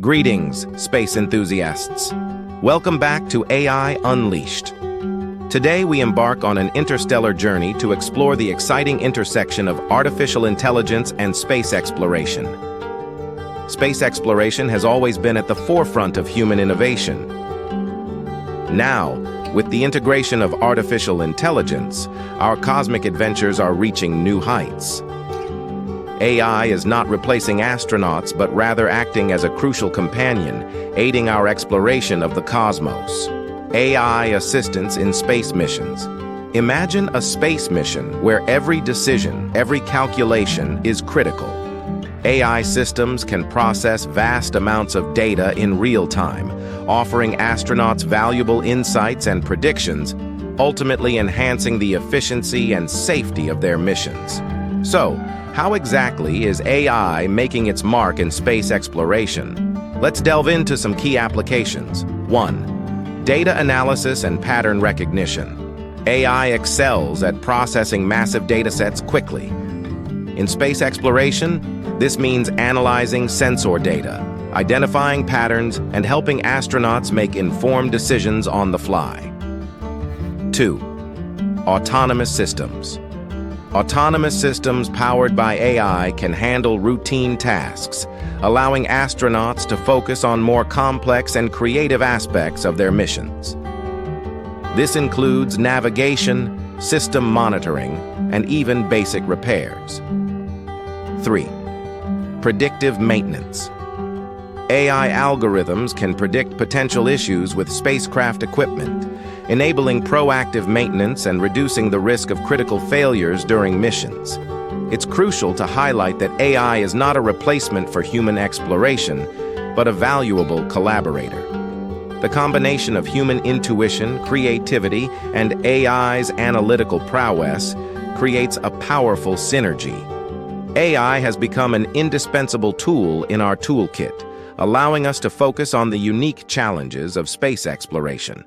Greetings, space enthusiasts. Welcome back to AI Unleashed. Today we embark on an interstellar journey to explore the exciting intersection of artificial intelligence and space exploration. Space exploration has always been at the forefront of human innovation. Now, with the integration of artificial intelligence, our cosmic adventures are reaching new heights. AI is not replacing astronauts, but rather acting as a crucial companion, aiding our exploration of the cosmos. AI assistance in space missions. Imagine a space mission where every decision, every calculation is critical. AI systems can process vast amounts of data in real time, offering astronauts valuable insights and predictions, ultimately enhancing the efficiency and safety of their missions. So, how exactly is AI making its mark in space exploration? Let's delve into some key applications. 1. Data analysis and pattern recognition. AI excels at processing massive datasets quickly. In space exploration, this means analyzing sensor data, identifying patterns, and helping astronauts make informed decisions on the fly. 2. Autonomous systems. Autonomous systems powered by AI can handle routine tasks, allowing astronauts to focus on more complex and creative aspects of their missions. This includes navigation, system monitoring, and even basic repairs. 3. Predictive maintenance. AI algorithms can predict potential issues with spacecraft equipment, enabling proactive maintenance and reducing the risk of critical failures during missions. It's crucial to highlight that AI is not a replacement for human exploration, but a valuable collaborator. The combination of human intuition, creativity, and AI's analytical prowess creates a powerful synergy. AI has become an indispensable tool in our toolkit, allowing us to focus on the unique challenges of space exploration.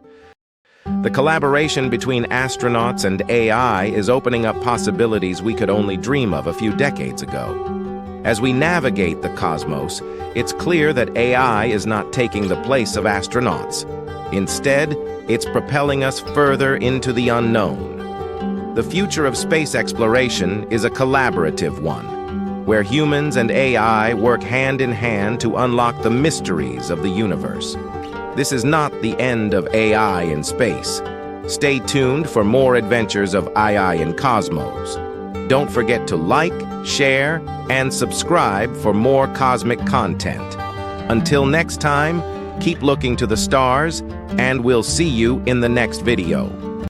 The collaboration between astronauts and AI is opening up possibilities we could only dream of a few decades ago. As we navigate the cosmos, it's clear that AI is not taking the place of astronauts. Instead, it's propelling us further into the unknown. The future of space exploration is a collaborative one, where humans and AI work hand in hand to unlock the mysteries of the universe. This is not the end of AI in space. Stay tuned for more adventures of AI in Cosmos. Don't forget to like, share, and subscribe for more cosmic content. Until next time, keep looking to the stars, and we'll see you in the next video.